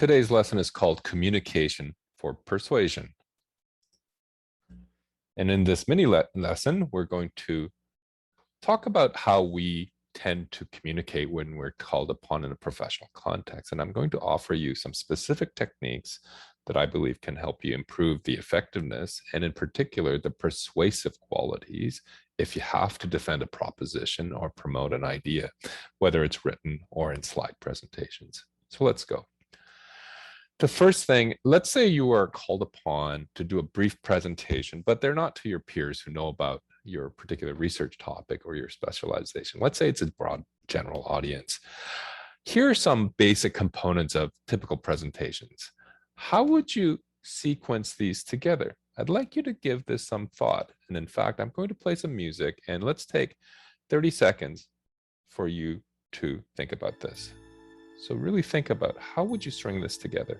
Today's lesson is called Communication for Persuasion. And in this mini lesson, we're going to talk about how we tend to communicate when we're called upon in a professional context. And I'm going to offer you some specific techniques that I believe can help you improve the effectiveness and in particular the persuasive qualities if you have to defend a proposition or promote an idea, whether it's written or in slide presentations. So let's go. The first thing, let's say you are called upon to do a brief presentation, but they're not to your peers who know about your particular research topic or your specialization. Let's say it's a broad general audience. Here are some basic components of typical presentations. How would you sequence these together? I'd like you to give this some thought. And in fact, I'm going to play some music and let's take 30 seconds for you to think about this. So really think about how would you string this together?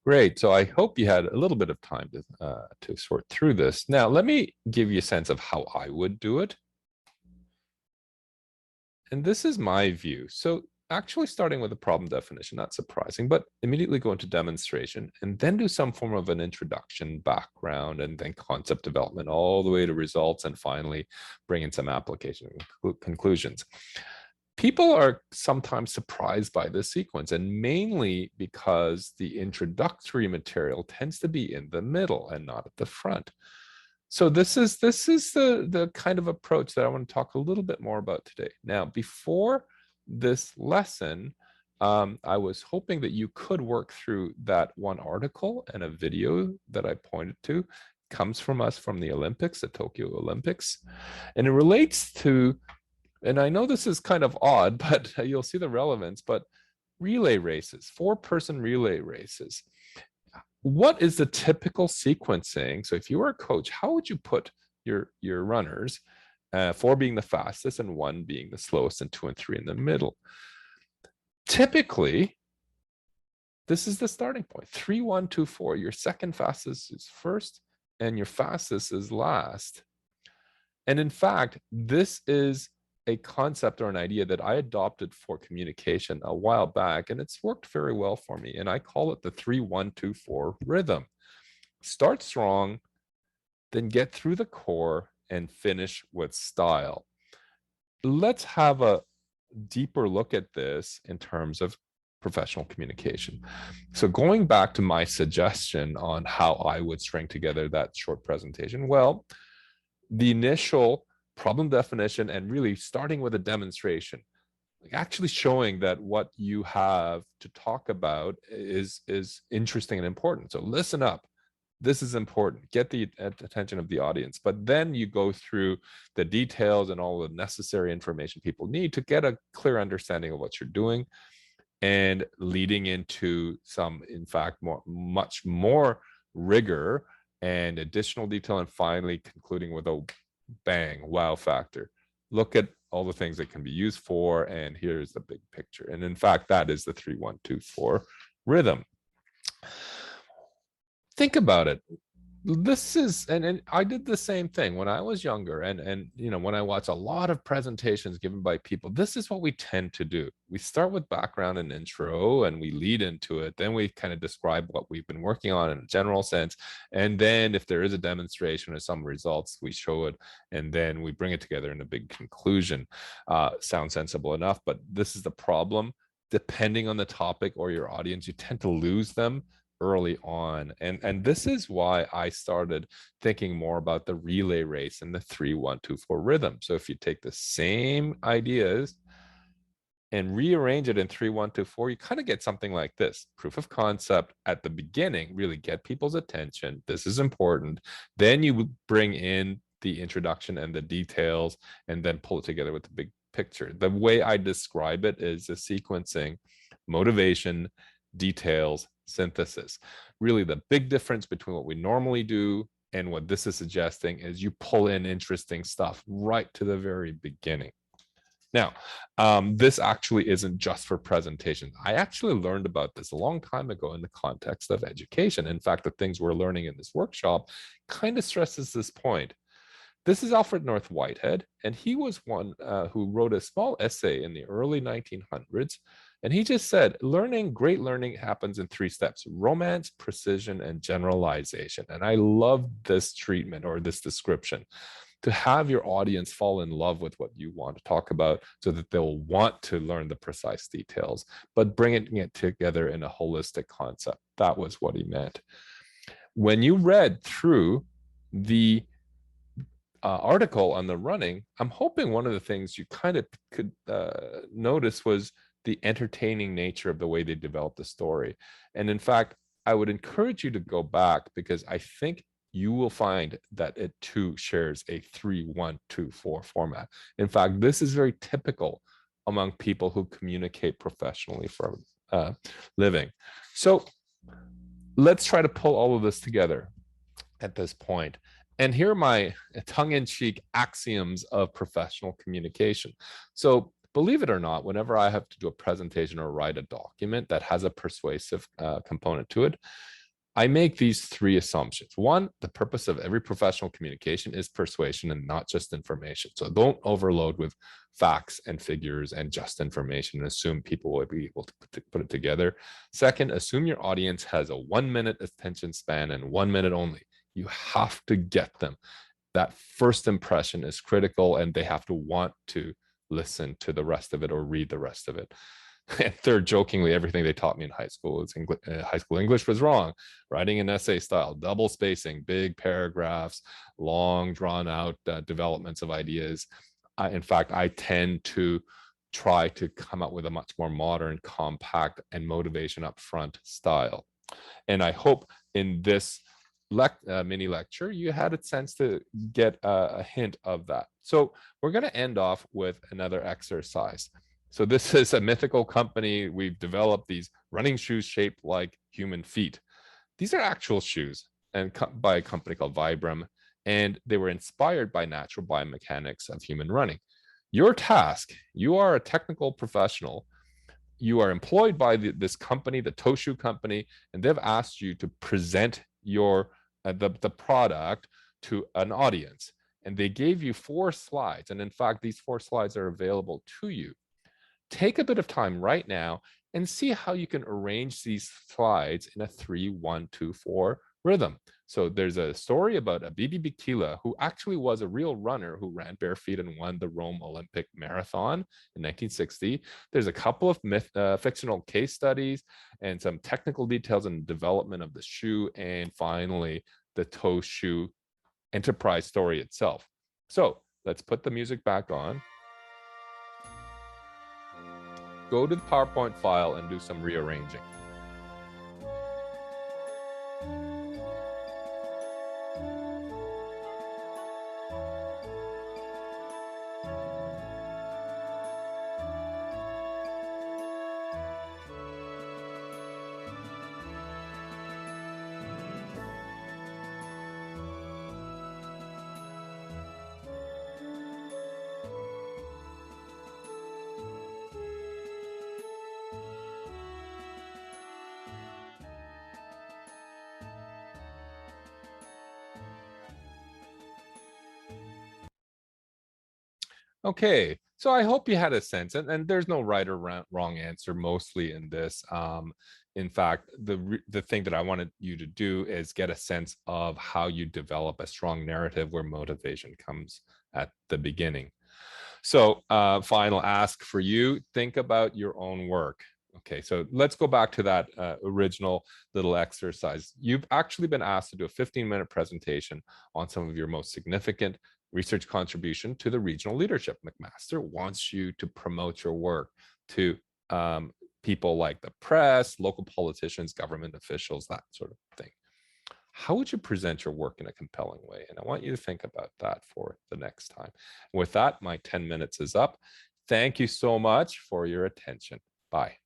Great. So I hope you had a little bit of time to sort through this. Now, let me give you a sense of how I would do it. And this is my view. So actually starting with a problem definition, not surprising, but immediately go into demonstration and then do some form of an introduction, background, and then concept development all the way to results and finally bring in some application conclusions. People are sometimes surprised by this sequence, and mainly because the introductory material tends to be in the middle and not at the front. So this is the kind of approach that I want to talk a little bit more about today. Now, before this lesson, I was hoping that you could work through that one article and a video that I pointed to. Comes from us from the Olympics, the Tokyo Olympics, and it relates to, and I know this is kind of odd, but you'll see the relevance, but relay races, 4-person relay races. What is the typical sequencing? So if you were a coach, how would you put your runners, 4 being the fastest and 1 being the slowest and 2 and 3 in the middle? Typically, this is the starting point, 3, 1, 2, 4. Your second fastest is first and your fastest is last. And in fact, this is a concept or an idea that I adopted for communication a while back, and it's worked very well for me. And I call it the 3, 1, 2, 4 rhythm. Start strong, then get through the core and finish with style. Let's have a deeper look at this in terms of professional communication. So going back to my suggestion on how I would string together that short presentation, well, the initial problem definition and really starting with a demonstration, actually showing that what you have to talk about is interesting and important. So listen up. This is important. Get the attention of the audience. But then you go through the details and all the necessary information people need to get a clear understanding of what you're doing and leading into some, in fact, much more rigor and additional detail, and finally concluding with a bang, wow factor. Look at all the things it can be used for, and here's the big picture. And in fact, that is the 3, 1, 2, 4 rhythm. Think about it. This is, and I did the same thing when I was younger, and you know, when I watch a lot of presentations given by people, this is what we tend to do. We start with background and intro and we lead into it, then we kind of describe what we've been working on in a general sense, and then if there is a demonstration or some results, we show it, and then we bring it together in a big conclusion. Sounds sensible enough, but this is the problem. Depending on the topic or your audience, you tend to lose them early on, and this is why I started thinking more about the relay race and the 3, 1, 2, 4 rhythm. So if you take the same ideas and rearrange it in 3, 1, 2, 4, you kind of get something like this. Proof of concept at the beginning, really get people's attention. This is important. Then you bring in the introduction and the details and then pull it together with the big picture. The way I describe it is a sequencing: motivation, details, synthesis. Really the big difference between what we normally do And what this is suggesting is you pull in interesting stuff right to the very beginning. Now, this actually isn't just for presentations. I actually learned about this a long time ago in the context of education. In fact, the things we're learning in this workshop kind of stresses this point. This is Alfred North Whitehead, and he was one who wrote a small essay in the early 1900s. And he just said, great learning happens in 3 steps: romance, precision, and generalization. And I love this treatment or this description, to have your audience fall in love with what you want to talk about so that they'll want to learn the precise details, but bringing it together in a holistic concept. That was what he meant. When you read through the article on the running, I'm hoping one of the things you kind of could notice was the entertaining nature of the way they developed the story. And in fact, I would encourage you to go back, because I think you will find that it too shares a 3-1-2-4 format. In fact, this is very typical among people who communicate professionally for living. So let's try to pull all of this together at this point. And here are my tongue-in-cheek axioms of professional communication. So believe it or not, whenever I have to do a presentation or write a document that has a persuasive component to it, I make these 3 assumptions. 1, the purpose of every professional communication is persuasion and not just information. So don't overload with facts and figures and just information and assume people will be able to put it together. 2nd, assume your audience has a 1-minute attention span and 1 minute only. You have to get them. That first impression is critical, and they have to want to listen to the rest of it or read the rest of it. And 3rd, jokingly, everything they taught me in high school is high school English was wrong. Writing an essay style, double spacing, big paragraphs, long drawn out developments of ideas. In fact, I tend to try to come up with a much more modern, compact, and motivation upfront style. And I hope in this mini lecture, you had a sense to get a hint of that. So we're going to end off with another exercise. So this is a mythical company. We've developed these running shoes shaped like human feet. These are actual shoes and by a company called Vibram, and they were inspired by natural biomechanics of human running. Your task, you are a technical professional. You are employed by this company, the toe shoe company, and they've asked you to present your the product to an audience. And they gave you 4 slides. And in fact, these 4 slides are available to you. Take a bit of time right now and see how you can arrange these slides in a 3-1-2-4 rhythm. So there's a story about Abebe Bikila, who actually was a real runner who ran bare feet and won the Rome Olympic Marathon in 1960. There's a couple of fictional case studies and some technical details in the development of the shoe, and finally, the toe shoe enterprise story itself. So let's put the music back on. Go to the PowerPoint file and do some rearranging. Okay, so I hope you had a sense, and there's no right or wrong answer mostly in this. In fact, the thing that I wanted you to do is get a sense of how you develop a strong narrative where motivation comes at the beginning. So final ask for you, think about your own work. Okay, so let's go back to that original little exercise. You've actually been asked to do a 15-minute presentation on some of your most significant research contribution to the regional leadership. McMaster wants you to promote your work to people like the press, local politicians, government officials, that sort of thing. How would you present your work in a compelling way? And I want you to think about that for the next time. With that, my 10 minutes is up. Thank you so much for your attention. Bye.